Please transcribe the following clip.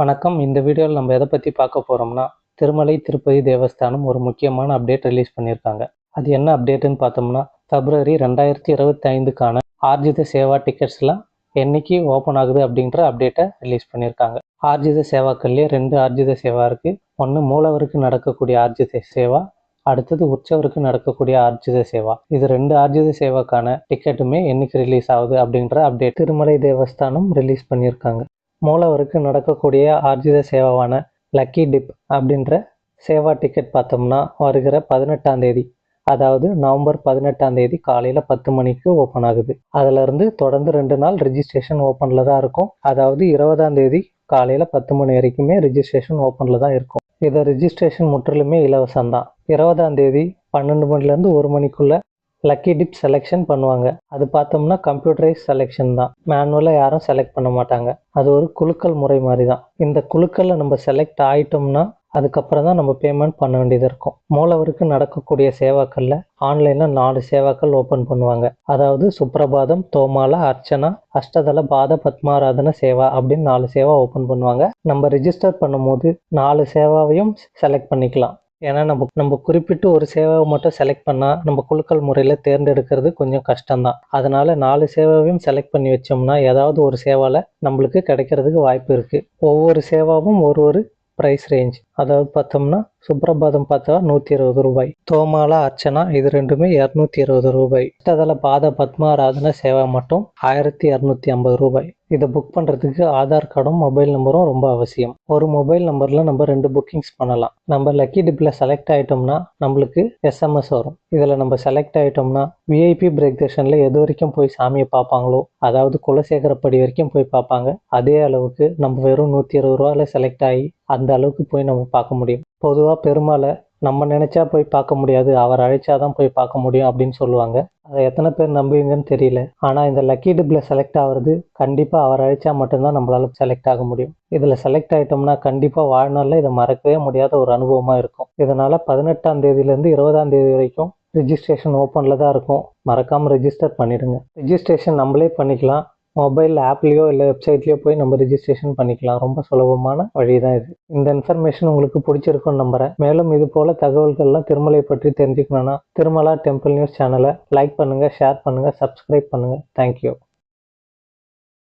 வணக்கம். இந்த வீடியோவில் நம்ம எதை பற்றி பார்க்க போகிறோம்னா, திருமலை திருப்பதி தேவஸ்தானம் ஒரு முக்கியமான அப்டேட் ரிலீஸ் பண்ணியிருக்காங்க. அது என்ன அப்டேட்டுன்னு பார்த்தோம்னா, February 2025க்கான ஆர்ஜித சேவா டிக்கெட்ஸ்லாம் என்னைக்கு ஓப்பன் ஆகுது அப்படின்ற அப்டேட்டை ரிலீஸ் பண்ணியிருக்காங்க. ஆர்ஜித சேவாக்கள்லேயே 2 ஆர்ஜித சேவா இருக்குது. ஒன்று மூலவருக்கு நடக்கக்கூடிய ஆர்ஜித சேவா, அடுத்தது உற்சவருக்கு நடக்கக்கூடிய ஆர்ஜித சேவா. இது 2 ஆர்ஜித சேவாக்கான டிக்கெட்டுமே என்னைக்கு ரிலீஸ் ஆகுது அப்படின்ற அப்டேட் திருமலை தேவஸ்தானம் ரிலீஸ் பண்ணியிருக்காங்க. மூலவருக்கு நடக்கக்கூடிய ஆர்ஜித சேவாவான லக்கி டிப் அப்படின்ற சேவா டிக்கெட் பார்த்தோம்னா வருகிற 18ஆம் தேதி, அதாவது நவம்பர் 18ஆம் தேதி காலையில் 10 மணிக்கு ஓப்பன் ஆகுது. அதிலிருந்து தொடர்ந்து 2 நாள் ரிஜிஸ்ட்ரேஷன் ஓப்பனில் தான் இருக்கும். அதாவது 20ஆம் தேதி காலையில் 10 மணி வரைக்குமே ரிஜிஸ்ட்ரேஷன் ஓப்பனில் தான் இருக்கும். இதை ரிஜிஸ்ட்ரேஷன் முற்றிலுமே இலவசம்தான். 20ஆம் தேதி 12 மணிலேருந்து 1 மணிக்குள்ள லக்கி டிப் செலெக்ஷன் பண்ணுவாங்க. அது பார்த்தோம்னா கம்ப்யூட்டரைஸ் செலெக்ஷன் தான். மேனுவலாக யாரும் செலக்ட் பண்ண மாட்டாங்க. அது ஒரு குலுக்கல் முறை மாதிரி தான். இந்த குலுக்கல்ல நம்ம செலக்ட் ஆகிட்டோம்னா அதுக்கப்புறம் தான் நம்ம பேமெண்ட் பண்ண வேண்டியது இருக்கும். மூலவருக்கு நடக்கக்கூடிய சேவாக்களில் ஆன்லைனில் 4 சேவாக்கள் ஓப்பன் பண்ணுவாங்க. அதாவது சுப்ரபாதம், தோமாலா, அர்ச்சனா, அஷ்டதள பாத பத்மாராதன சேவா அப்படின்னு 4 சேவா ஓப்பன் பண்ணுவாங்க. நம்ம ரிஜிஸ்டர் பண்ணும்போது 4 சேவாவையும் செலக்ட் பண்ணிக்கலாம். ஏன்னா நம்ம குறிப்பிட்டு ஒரு சேவாவை மட்டும் செலக்ட் பண்ணால் நம்ம குலுக்கல் முறையில் தேர்ந்தெடுக்கிறது கொஞ்சம் கஷ்டம்தான். அதனால 4 சேவாவையும் செலக்ட் பண்ணி வச்சோம்னா ஏதாவது ஒரு சேவாவில் நம்மளுக்கு கிடைக்கிறதுக்கு வாய்ப்பு இருக்குது. ஒவ்வொரு சேவாவும் ஒரு ப்ரைஸ் ரேஞ்ச். அதாவது பார்த்தோம்னா சுப்ரபாதம் பார்த்தா 120 ரூபாய், தோமாலா, அர்ச்சனா இது ரெண்டுமே 220 ரூபாய், அஷ்டதள பாத பத்மாராதன சேவா மட்டும் 1250 ரூபாய். இதை புக் பண்ணுறதுக்கு ஆதார் கார்டும் மொபைல் நம்பரும் ரொம்ப அவசியம். ஒரு மொபைல் நம்பரில் நம்ம 2 புக்கிங்ஸ் பண்ணலாம். நம்ம லக்கி டிப்பில் செலக்ட் ஆகிட்டோம்னா நம்மளுக்கு எஸ்எம்எஸ் வரும். இதில் நம்ம செலக்ட் ஆகிட்டோம்னா விஐபி பிரேக் தர்ஷனில் எது வரைக்கும் போய் சாமியை பார்ப்பாங்களோ, அதாவது குலசேகரப்படி வரைக்கும் போய் பார்ப்பாங்க. அதே அளவுக்கு நம்ம வெறும் 120 ரூபாயில் செலக்ட் ஆகி அந்த அளவுக்கு போய் நம்ம பார்க்க முடியும். பொதுவாக பெருமாளை நம்ம நினச்சா போய் பார்க்க முடியாது, அவர் அழைச்சாதான் போய் பார்க்க முடியும் அப்படின்னு சொல்லுவாங்க. அதை எத்தனை பேர் நம்புவீங்கன்னு தெரியல. ஆனால் இந்த லக்கி டிப்பில் செலக்ட் ஆகிறது கண்டிப்பாக அவர் அழைச்சா மட்டும்தான் நம்மளால செலக்ட் ஆக முடியும். இதில் செலக்ட் ஆகிட்டோம்னா கண்டிப்பாக வாழ்நாளில் இதை மறக்கவே முடியாத ஒரு அனுபவமாக இருக்கும். இதனால் 18ஆம் தேதியிலேருந்து 20ஆம் தேதி வரைக்கும் ரிஜிஸ்ட்ரேஷன் ஓப்பனில் தான் இருக்கும். மறக்காமல் ரிஜிஸ்டர் பண்ணிவிடுங்க. ரிஜிஸ்ட்ரேஷன் நம்மளே பண்ணிக்கலாம். மொபைல் ஆப்லேயோ இல்லை வெப்சைட்லேயோ போய் நம்ம ரிஜிஸ்ட்ரேஷன் பண்ணிக்கலாம். ரொம்ப சுலபமான வழி தான் இது. இந்த இன்ஃபர்மேஷன் உங்களுக்கு பிடிச்சிருக்குன்னு நம்புகிறேன். மேலும் இது போல் தகவல்கள்லாம் திருமலை பற்றி தெரிஞ்சுக்கணுன்னா திருமலா டெம்பிள் நியூஸ் சேனலை லைக் பண்ணுங்கள், ஷேர் பண்ணுங்கள், சப்ஸ்கிரைப் பண்ணுங்கள். தேங்க்யூ.